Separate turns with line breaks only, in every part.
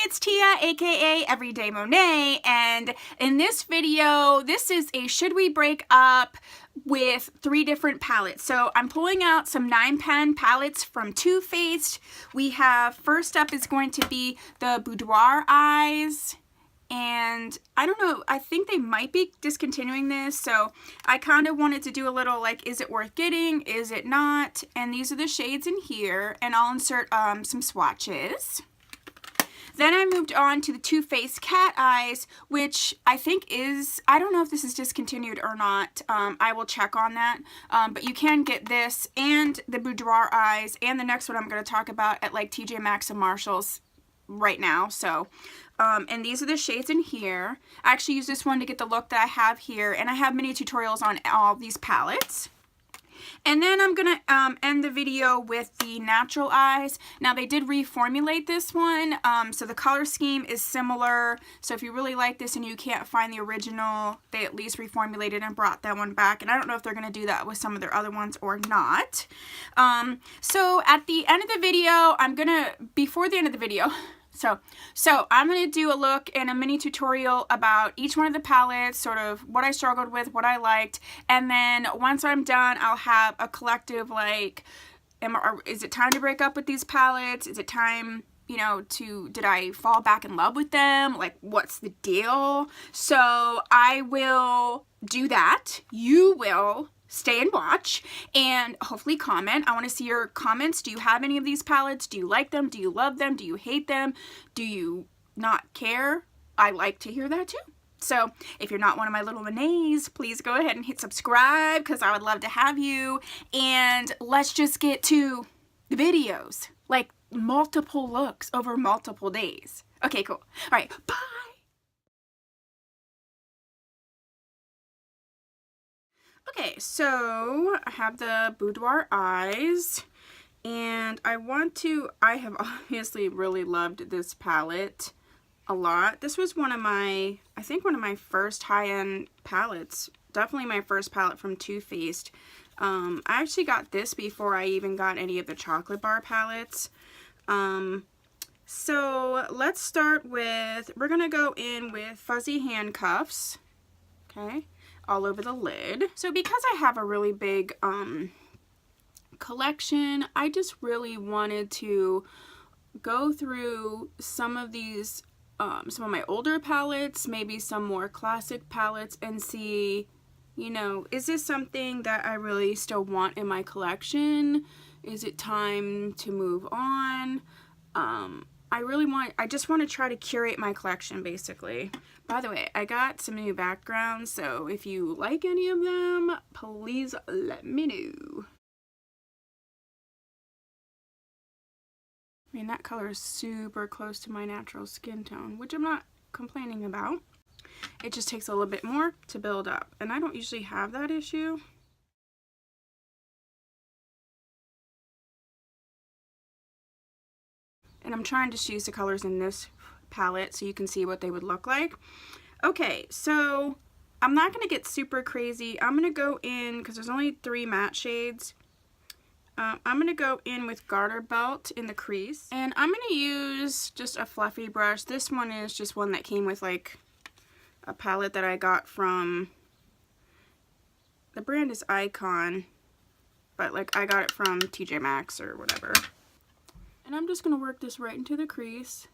it's Tia, aka Everyday Monet, and in this video, this is a should we break up with 3 different palettes. So I'm pulling out some 9-pan palettes from Too Faced. We have, first up is going to be the Boudoir eyes. And I don't know, I think they might be discontinuing this, so I kind of wanted to do a little like, is it worth getting, is it not? And these are the shades in here, and I'll insert some swatches. Then I moved on to the Too Faced cat eyes, which I think is, I don't know if this is discontinued or not. I will check on that. But you can get this and the Boudoir eyes and the next one I'm going to talk about at like TJ Maxx and Marshall's right now. So and these are the shades in here. I actually use this one to get the look that I have here, and I have mini tutorials on all these palettes. And then I'm gonna end the video with the natural eyes. Now they did reformulate this one, so the color scheme is similar. So if you really like this and you can't find the original, they at least reformulated and brought that one back. And I don't know if they're gonna do that with some of their other ones or not. So at the end of the video, before the end of the video, So I'm going to do a look and a mini tutorial about each one of the palettes, sort of what I struggled with, what I liked, and then once I'm done, I'll have a collective like, is it time to break up with these palettes? Is it time, you know, did I fall back in love with them? Like, what's the deal? So I will do that. You will stay and watch and hopefully comment. I want to see your comments. Do you have any of these palettes? Do you like them? Do you love them? Do you hate them? Do you not care? I like to hear that too. So if you're not one of my little Monets, please go ahead and hit subscribe because I would love to have you. And let's just get to the videos, like multiple looks over multiple days. Okay, cool. All right, bye. Okay, so I have the Boudoir eyes, and I have obviously really loved this palette a lot. This was one of my, I think one of my first high-end palettes, definitely my first palette from Too Faced. I actually got this before I even got any of the chocolate bar palettes. So let's start with, we're gonna go in with fuzzy handcuffs, okay, all over the lid. So because I have a really big collection, I just really wanted to go through some of these, some of my older palettes, maybe some more classic palettes, and see, you know, is this something that I really still want in my collection? Is it time to move on? I just want to try to curate my collection, basically. By the way, I got some new backgrounds, so if you like any of them, please let me know. I mean, that color is super close to my natural skin tone, which I'm not complaining about. It just takes a little bit more to build up, and I don't usually have that issue. And I'm trying to choose the colors in this palette so you can see what they would look like. Okay, so I'm not going to get super crazy. I'm going to go in, because there's only 3 matte shades, I'm going to go in with Garter Belt in the crease. And I'm going to use just a fluffy brush. This one is just one that came with like a palette that I got from, the brand is Icon, but like I got it from TJ Maxx or whatever. And I'm just going to work this right into the crease.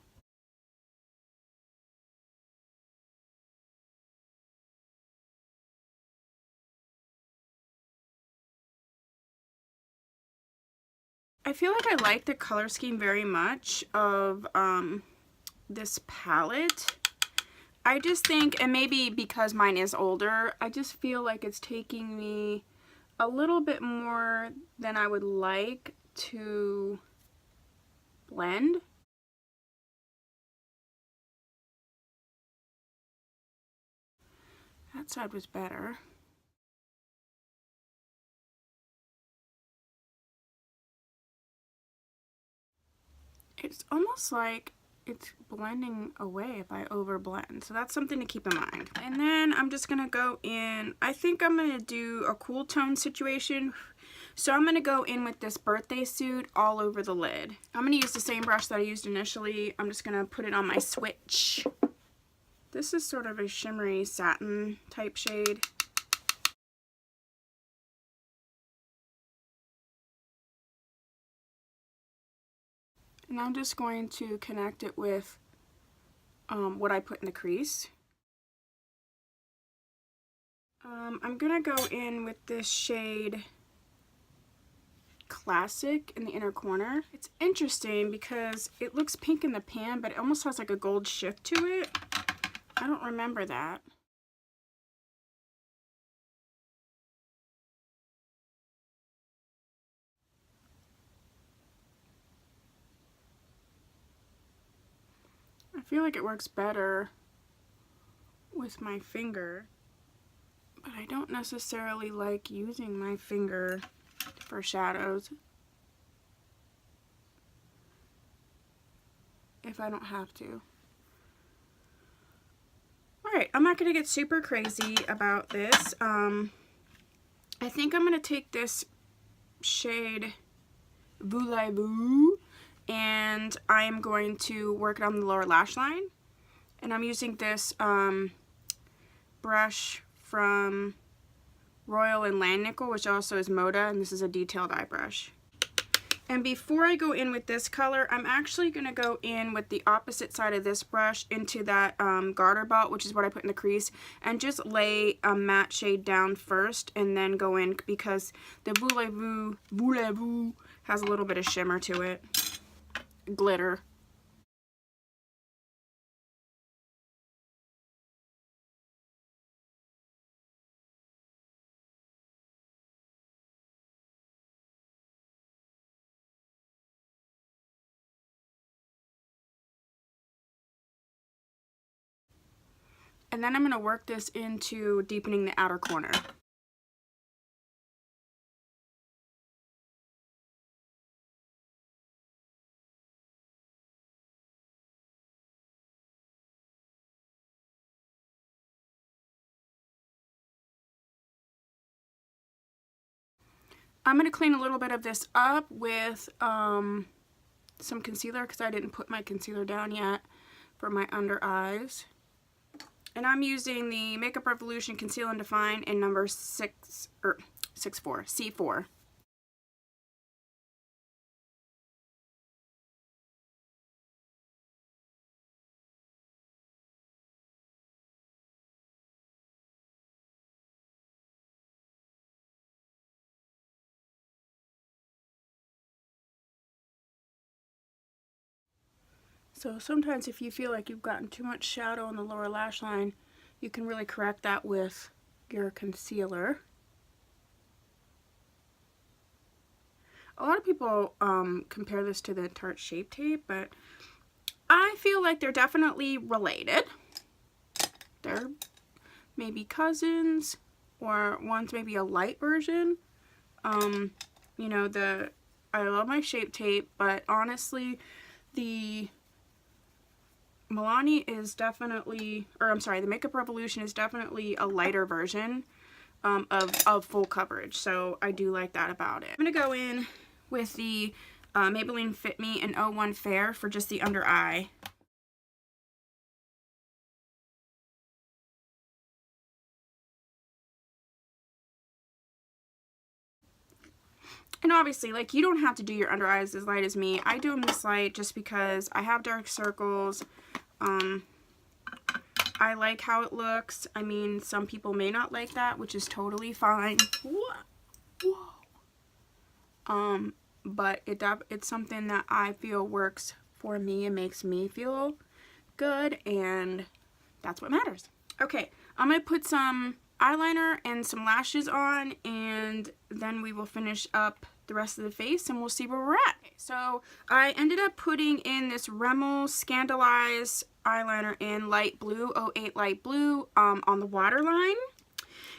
I feel like I like the color scheme very much of this palette. I just think, and maybe because mine is older, I just feel like it's taking me a little bit more than I would like to blend. That side was better. It's almost like it's blending away if I overblend, so that's something to keep in mind. And then I'm just gonna go in, I think I'm gonna do a cool tone situation So I'm going to go in with this birthday suit all over the lid. I'm going to use the same brush that I used initially. I'm just going to put it on my switch. This is sort of a shimmery satin type shade. And I'm just going to connect it with what I put in the crease. I'm going to go in with this shade Classic in the inner corner. It's interesting because it looks pink in the pan, but it almost has like a gold shift to it. I don't remember that. I feel like it works better with my finger, but I don't necessarily like using my finger for shadows if I don't have to. Alright, I'm not going to get super crazy about this. I think I'm going to take this shade Voulez-Vous and I am going to work it on the lower lash line. And I'm using this brush from Royal and Langnickel, which also is Moda, and this is a detailed eye brush. And before I go in with this color, I'm actually going to go in with the opposite side of this brush into that garter belt, which is what I put in the crease, and just lay a matte shade down first and then go in, because the Voulez-Vous has a little bit of shimmer to it. Glitter. And then I'm going to work this into deepening the outer corner. I'm going to clean a little bit of this up with some concealer, because I didn't put my concealer down yet for my under eyes. And I'm using the Makeup Revolution Conceal and Define in number 64, C4. So sometimes if you feel like you've gotten too much shadow on the lower lash line, you can really correct that with your concealer. A lot of people compare this to the Tarte Shape Tape, but I feel like they're definitely related. They're maybe cousins, or one's maybe a light version. You know, I love my Shape Tape, but honestly, the Milani is definitely, the Makeup Revolution is definitely a lighter version of full coverage, so I do like that about it. I'm going to go in with the Maybelline Fit Me in 01 Fair for just the under eye. And obviously, like, you don't have to do your under eyes as light as me. I do them this light just because I have dark circles. I like how it looks. I mean, some people may not like that, which is totally fine. Whoa. But it's something that I feel works for me and makes me feel good, and that's what matters. Okay, I'm going to put some eyeliner and some lashes on, and then we will finish up the rest of the face and we'll see where we're at. So I ended up putting in this Rimmel Scandaleyes eyeliner in light blue, 08 light blue, on the waterline.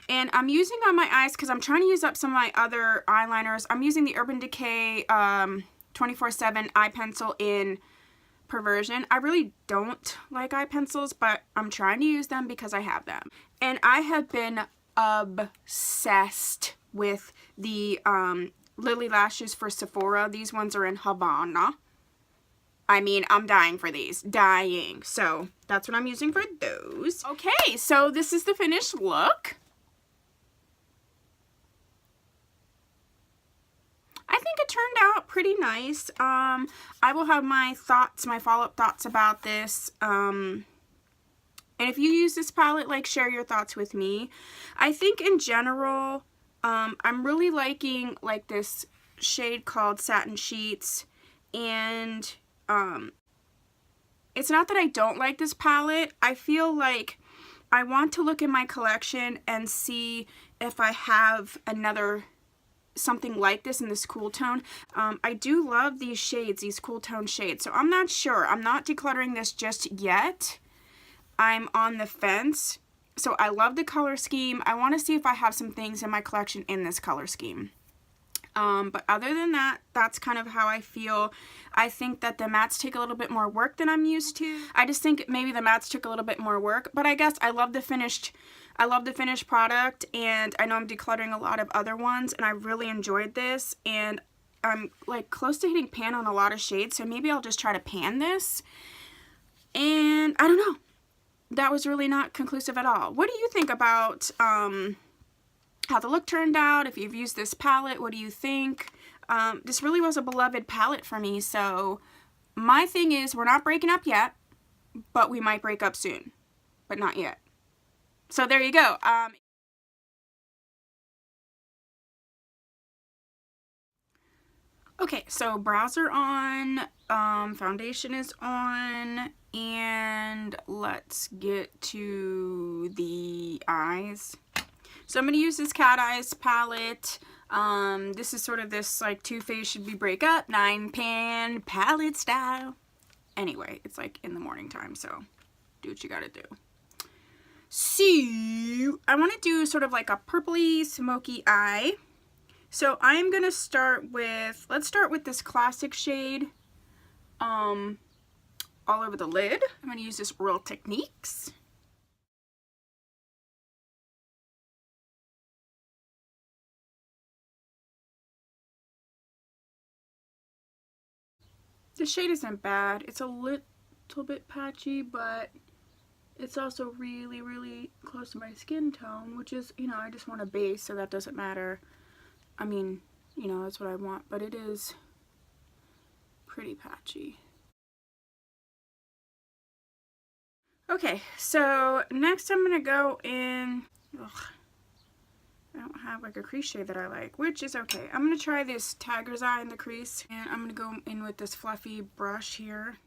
And I'm using on my eyes because I'm trying to use up some of my other eyeliners. I'm using the Urban Decay 24/7 eye pencil in Perversion. I really don't like eye pencils, but I'm trying to use them because I have them. And I have been obsessed with the Lily Lashes for Sephora. These ones are in Havana. I mean, I'm dying for these. Dying. So, that's what I'm using for those. Okay, so this is the finished look. I think it turned out pretty nice. I will have my thoughts, my follow-up thoughts about this. And if you use this palette, like, share your thoughts with me. I think in general, I'm really liking, like, this shade called Satin Sheets. And, it's not that I don't like this palette. I feel like I want to look in my collection and see if I have something like this in this cool tone. I do love these shades, these cool tone shades. So I'm not sure. I'm not decluttering this just yet. I'm on the fence. So I love the color scheme. I want to see if I have some things in my collection in this color scheme. But other than that, that's kind of how I feel. I think that the mattes take a little bit more work than I'm used to. I just think maybe the mattes took a little bit more work, but I guess I love the finished product, and I know I'm decluttering a lot of other ones, and I really enjoyed this, and I'm like close to hitting pan on a lot of shades, so maybe I'll just try to pan this. And I don't know. That was really not conclusive at all. What do you think about how the look turned out? If you've used this palette, what do you think? This really was a beloved palette for me, so my thing is we're not breaking up yet, but we might break up soon, but not yet. So there you go. Okay, so brows are on, foundation is on, and let's get to the eyes. So I'm going to use this Cat Eyes palette. This is sort of this like Too Faced Should We Break Up 9-pan palette style. Anyway, it's like in the morning time, so do what you gotta do. So I want to do sort of like a purpley smoky eye. So I'm going to start with, let's start with this classic shade all over the lid. I'm going to use this Real Techniques. The shade isn't bad. It's a little bit patchy, but it's also really, really close to my skin tone, which is, you know, I just want a base, so that doesn't matter. I mean, you know, that's what I want, but it is pretty patchy. Okay, so next I'm going to go in, I don't have like a crease shade that I like, which is okay. I'm going to try this Tiger's Eye in the crease, and I'm going to go in with this fluffy brush here.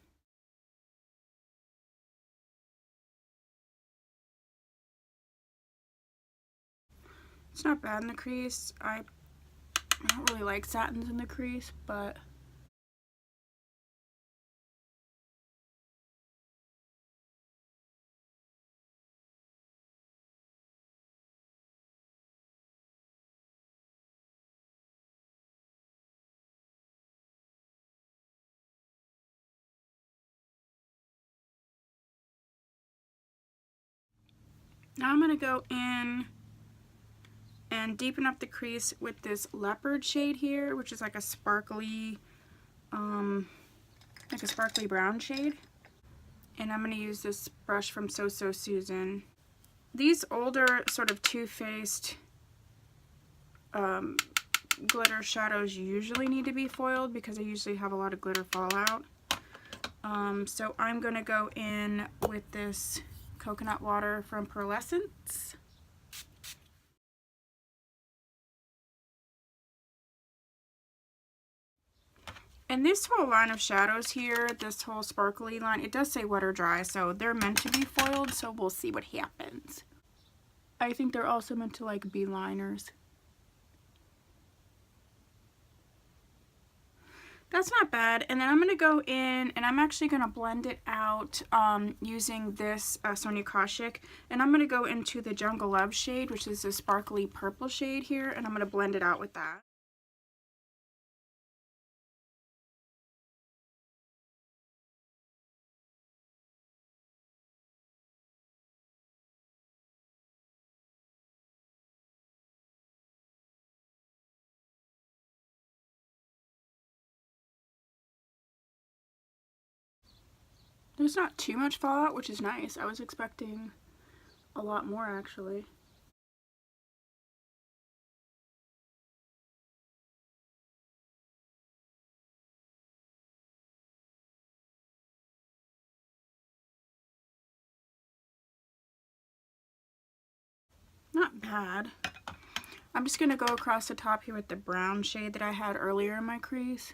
It's not bad in the crease. I don't really like satins in the crease, but now I'm going to go in and deepen up the crease with this Leopard shade here, which is like a sparkly brown shade. And I'm going to use this brush from So Susan. These older sort of Too Faced glitter shadows usually need to be foiled because I usually have a lot of glitter fallout. So I'm going to go in with this Coconut Water from Pearlescence. And this whole line of shadows here, this whole sparkly line, it does say wet or dry, so they're meant to be foiled, so we'll see what happens. I think they're also meant to like be liners. That's not bad. And then I'm going to go in and I'm actually going to blend it out using this Sonia Kashuk. And I'm going to go into the Jungle Love shade, which is a sparkly purple shade here, and I'm going to blend it out with that. There's not too much fallout, which is nice. I was expecting a lot more, actually. Not bad. I'm just going to go across the top here with the brown shade that I had earlier in my crease.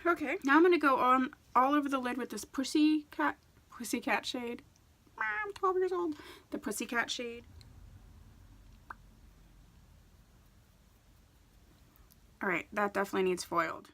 Okay, now I'm going to go on all over the lid with this pussycat shade. I'm 12 years old. The pussycat shade. Alright, that definitely needs foiled.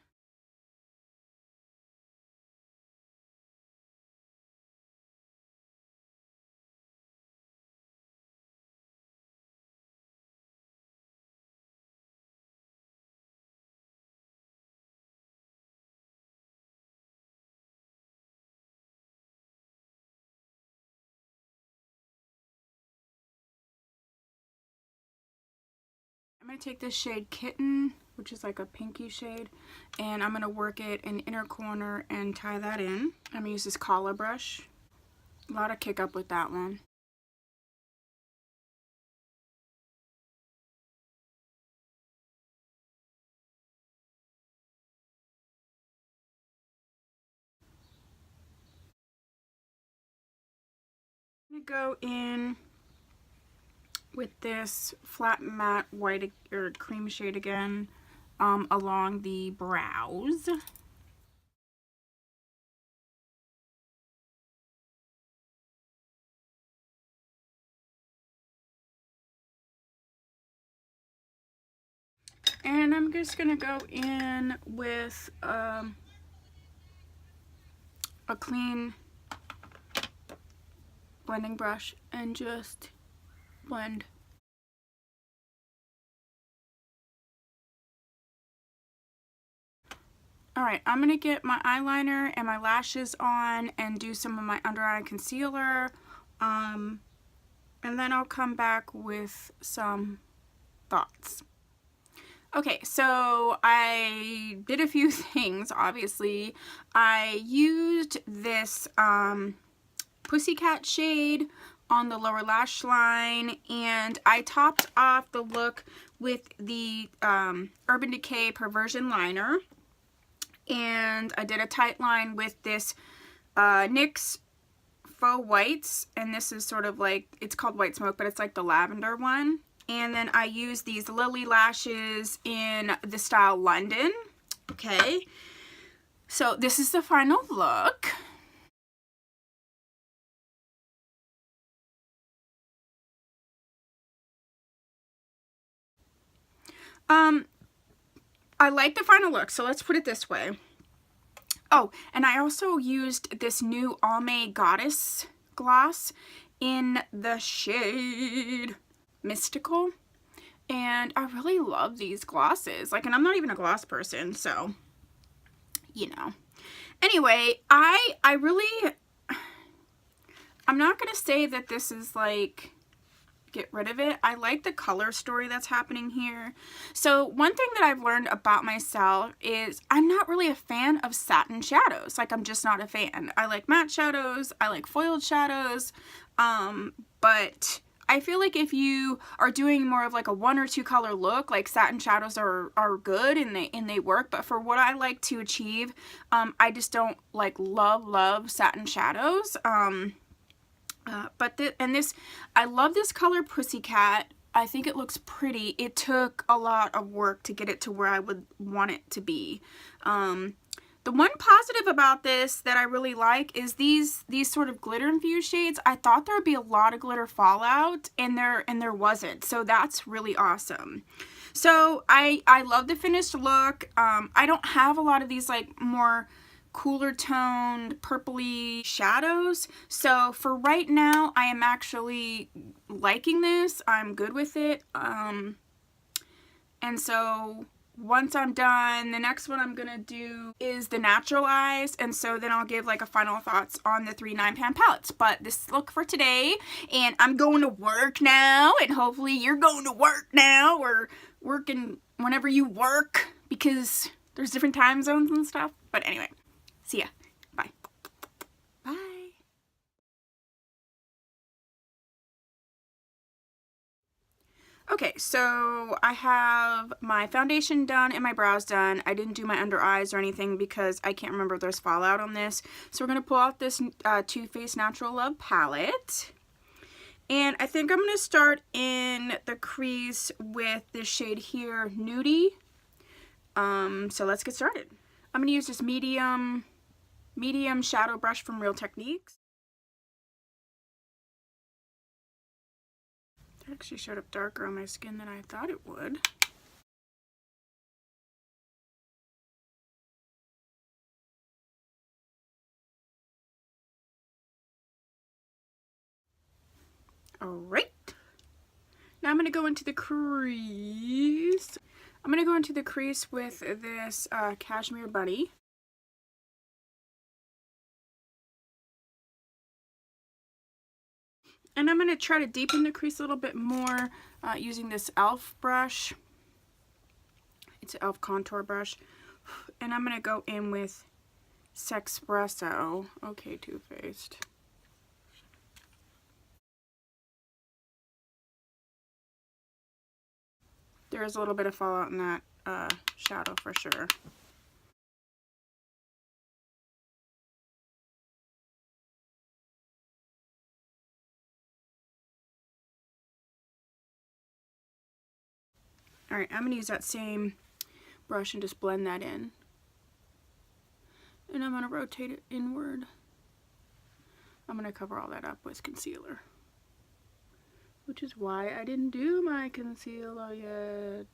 I'm going to take this shade Kitten, which is like a pinky shade, and I'm going to work it in the inner corner and tie that in. I'm going to use this collar brush. A lot of kick up with that one. I'm going to go in with this flat matte white or cream shade again along the brows. And I'm just going to go in with a clean blending brush and just blend. Alright, I'm going to get my eyeliner and my lashes on and do some of my under eye concealer. And then I'll come back with some thoughts. Okay, so I did a few things, obviously. I used this pussycat shade on the lower lash line, and I topped off the look with the Urban Decay Perversion Liner. And I did a tight line with this NYX Faux Whites, and this is sort of like, it's called White Smoke, but it's like the lavender one. And then I used these Lily lashes in the style London. Okay, so this is the final look. I like the final look, so let's put it this way. Oh, and I also used this new Almay Goddess gloss in the shade Mystical. And I really love these glosses. Like, and I'm not even a gloss person, so, you know. Anyway, I'm not going to say that this is like, get rid of it. I like the color story that's happening here. So one thing that I've learned about myself is I'm not really a fan of satin shadows. Like, I'm just not a fan. I like matte shadows. I like foiled shadows. But I feel like if you are doing more of like a 1 or 2 color look, like satin shadows are good and they work. But for what I like to achieve, I just don't like love satin shadows. I love this color Pussycat. I think it looks pretty. It took a lot of work to get it to where I would want it to be. The one positive about this that I really like is these sort of glitter infused shades. I thought there would be a lot of glitter fallout, and there wasn't. So that's really awesome. So I love the finished look. I don't have a lot of these like more cooler toned purpley shadows, so for right now I am actually liking this. I'm good with it, and so once I'm done, the next one I'm gonna do is the natural eyes, and so then I'll give like a final thoughts on the 3 9-pan palettes. But this is the look for today, and I'm going to work now, and hopefully you're going to work now, or working whenever you work, because there's different time zones and stuff. But anyway, see ya. Bye. Bye. Okay, so I have my foundation done and my brows done. I didn't do my under eyes or anything because I can't remember if there's fallout on this. So we're going to pull out this Too Faced Natural Love palette. And I think I'm going to start in the crease with this shade here, Nudie. So let's get started. I'm going to use this medium shadow brush from Real Techniques. It actually showed up darker on my skin than I thought it would. Alright. Now I'm going to go into the crease. I'm going to go into the crease with this Cashmere Bunny. And I'm going to try to deepen the crease a little bit more using this e.l.f. brush. It's an e.l.f. contour brush. And I'm going to go in with Sexpresso. Okay, Too Faced. There is a little bit of fallout in that shadow for sure. Alright, I'm going to use that same brush and just blend that in. And I'm going to rotate it inward. I'm going to cover all that up with concealer. Which is why I didn't do my concealer yet.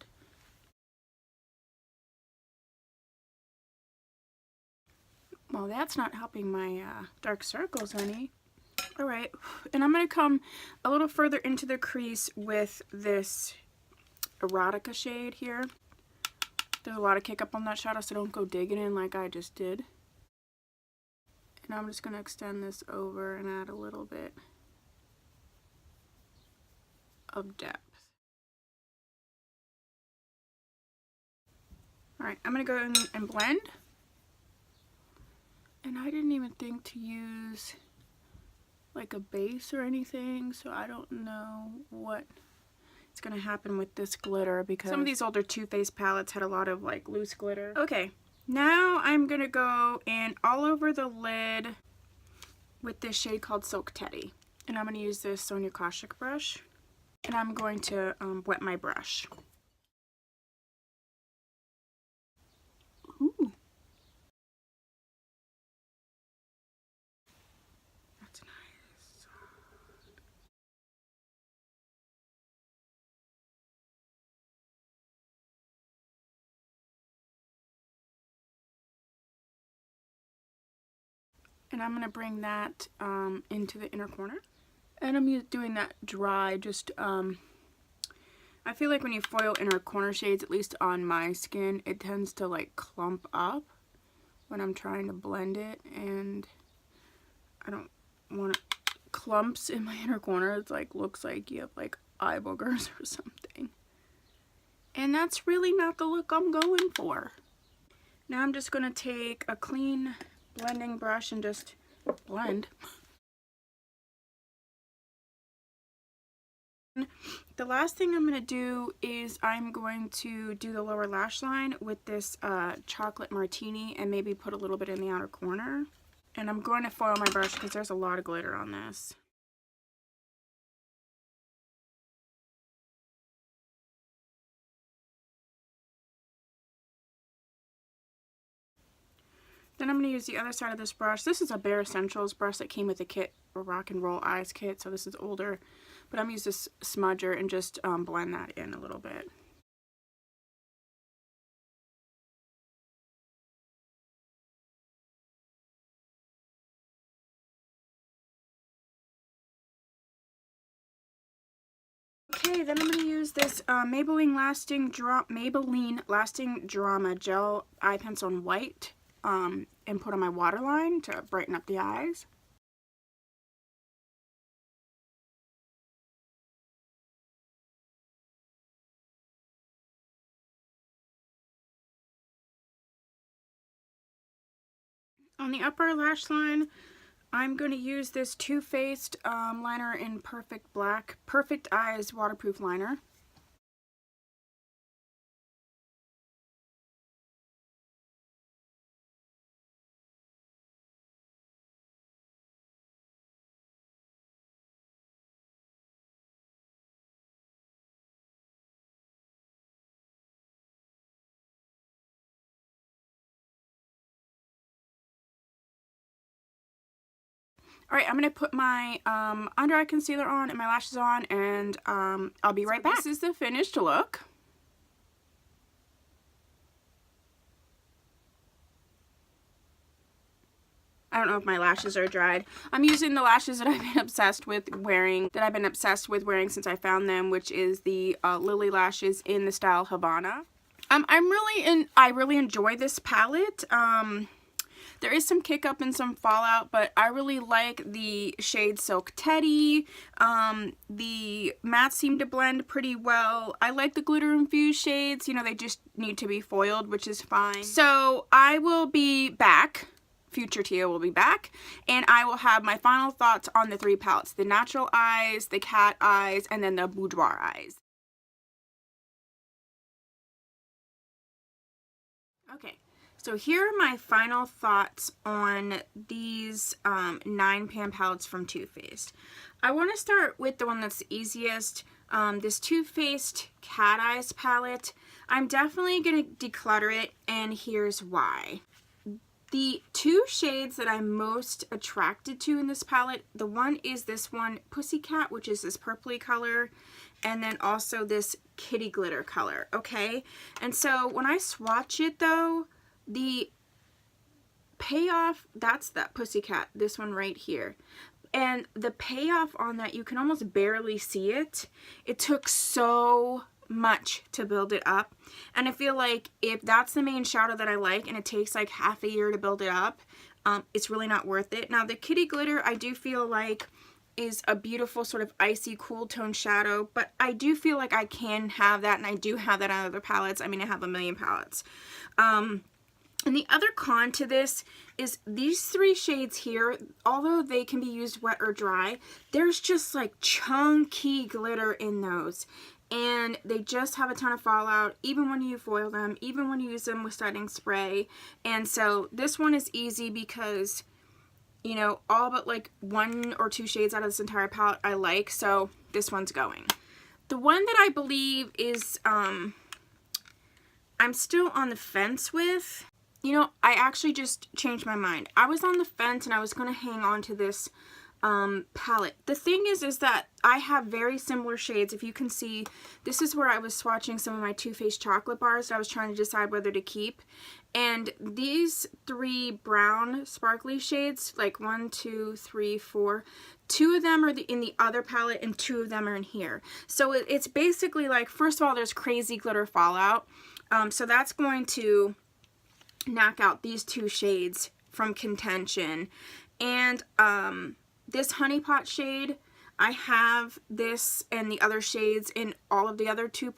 Well, that's not helping my dark circles any. Alright, and I'm going to come a little further into the crease with this Erotica shade here. There's a lot of kick up on that shadow, so don't go digging in like I just did. And I'm just going to extend this over and add a little bit of depth. Alright, I'm going to go in and blend. And I didn't even think to use like a base or anything, so I don't know what is going to happen with this glitter, because some of these older Too Faced palettes had a lot of like loose glitter. Okay, now I'm going to go in all over the lid with this shade called Silk Teddy. And I'm going to use this Sonia Kashuk brush. And I'm going to wet my brush. Ooh. That's nice. And I'm going to bring that into the inner corner. And I'm doing that dry, just, I feel like when you foil inner corner shades, at least on my skin, it tends to like clump up when I'm trying to blend it, and I don't want clumps in my inner corner. It's like, looks like you have like eye boogers or something. And that's really not the look I'm going for. Now I'm just going to take a clean blending brush and just blend. The last thing I'm going to do is I'm going to do the lower lash line with this chocolate martini and maybe put a little bit in the outer corner. And I'm going to foil my brush because there's a lot of glitter on this. Then I'm going to use the other side of this brush. This is a Bare Essentials brush that came with the kit, a Rock and Roll Eyes kit, so this is older. But I'm going to use this smudger and just blend that in a little bit. Okay, then I'm going to use this Maybelline Lasting Drama Gel Eye Pencil in white and put on my waterline to brighten up the eyes. On the upper lash line, I'm going to use this Too Faced liner in Perfect Black, Perfect Eyes waterproof liner. Alright, I'm going to put my under eye concealer on and my lashes on, and I'll be right back. This is the finished look. I don't know if my lashes are dried. I'm using the lashes that I've been obsessed with wearing, since I found them, which is the Lily lashes in the style Havana. I really enjoy this palette. There is some kick up and some fallout, but I really like the shade Silk Teddy. The mattes seem to blend pretty well. I like the glitter infused shades. You know, they just need to be foiled, which is fine. So I will be back. Future Tia will be back, and I will have my final thoughts on the three palettes: the Natural Eyes, the Cat Eyes, and then the Boudoir Eyes. Okay, so here are my final thoughts on these 9-pan palettes from Too Faced. I want to start with the one that's the easiest, this Too Faced Cat Eyes palette. I'm definitely going to declutter it, and here's why. The two shades that I'm most attracted to in this palette, the one is this one, Pussycat, which is this purpley color, and then also this kitty glitter color, okay? And so when I swatch it though, the payoff, that's that Pussycat, this one right here. And the payoff on that, you can almost barely see it. It took so much to build it up, and I feel like if that's the main shadow that I like and it takes like half a year to build it up, it's really not worth it. Now the kitty glitter, I do feel like is a beautiful sort of icy cool tone shadow, but I do feel like I can have that, and I do have that on other palettes. I mean, I have a million palettes. And the other con to this is these three shades here, although they can be used wet or dry, there's just like chunky glitter in those. And they just have a ton of fallout, even when you foil them, even when you use them with setting spray. And so this one is easy because, you know, all but like 1 or 2 shades out of this entire palette I like, so this one's going. The one that I believe is, I'm still on the fence with, you know, I actually just changed my mind. I was on the fence and I was going to hang on to this palette. The thing is that I have very similar shades. If you can see, this is where I was swatching some of my Too Faced chocolate bars that I was trying to decide whether to keep. And these 3 brown sparkly shades, like 1, 2, 3, 4, 2 of them are in the other palette and 2 of them are in here. So it's basically like, first of all, there's crazy glitter fallout. So that's going to knock out these 2 shades from contention. And this Honey Pot shade, I have this and the other shades in all of the other Too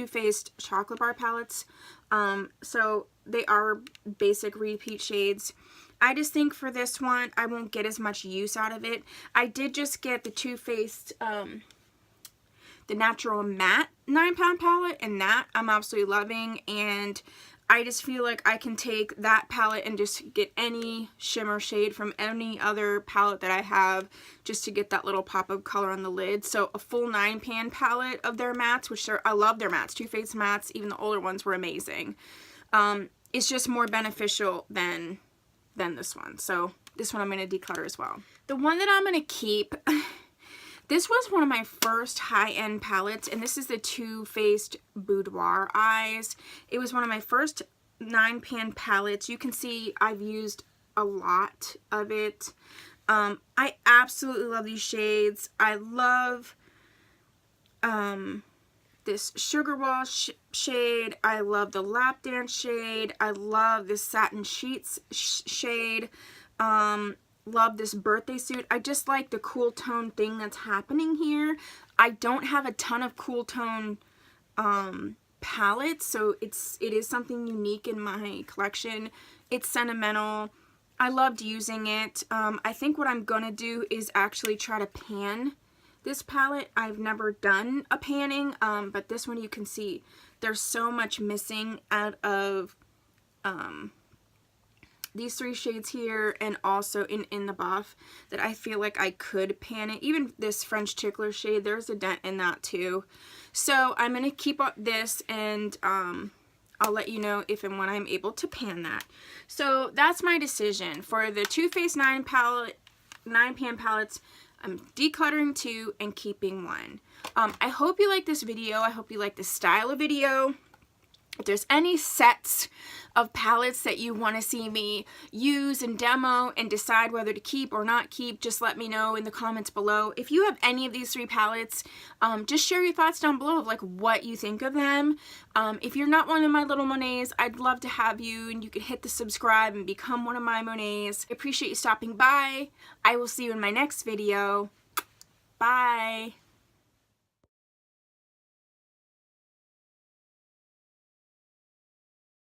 Faced chocolate bar palettes. So they are basic repeat shades. I just think for this one, I won't get as much use out of it. I did just get the Too Faced, the Natural Matte 9-pound palette, and that I'm absolutely loving. And I just feel like I can take that palette and just get any shimmer shade from any other palette that I have just to get that little pop of color on the lid. So a full 9-pan palette of their mattes, which I love their mattes. Too Faced mattes, even the older ones were amazing. It's just more beneficial than this one. So this one I'm going to declutter as well. The one that I'm going to keep, this was one of my first high-end palettes, and this is the Too Faced Boudoir Eyes. It was one of my first 9-pan palettes. You can see I've used a lot of it. I absolutely love these shades. I love this Sugar Wash shade. I love the Lap Dance shade. I love this Satin Sheets shade. Love this Birthday Suit. I just like the cool tone thing that's happening here. I don't have a ton of cool tone palettes, so it is something unique in my collection. It's sentimental. I loved using it. I think what I'm gonna do is actually try to pan this palette. I've never done a panning, but this one you can see there's so much missing out of these 3 shades here, and also in the buff, that I feel like I could pan it. Even this French Tickler shade, there's a dent in that too. So I'm going to keep up this, and I'll let you know if and when I'm able to pan that. So that's my decision. For the Too Faced 9 pan palettes, I'm decluttering 2 and keeping 1. I hope you like this video. I hope you like this style of video. If there's any sets of palettes that you want to see me use and demo and decide whether to keep or not keep, just let me know in the comments below. If you have any of these 3 palettes, just share your thoughts down below of like what you think of them. If you're not one of my little Monets, I'd love to have you, and you can hit the subscribe and become one of my Monets. I appreciate you stopping by. I will see you in my next video. Bye.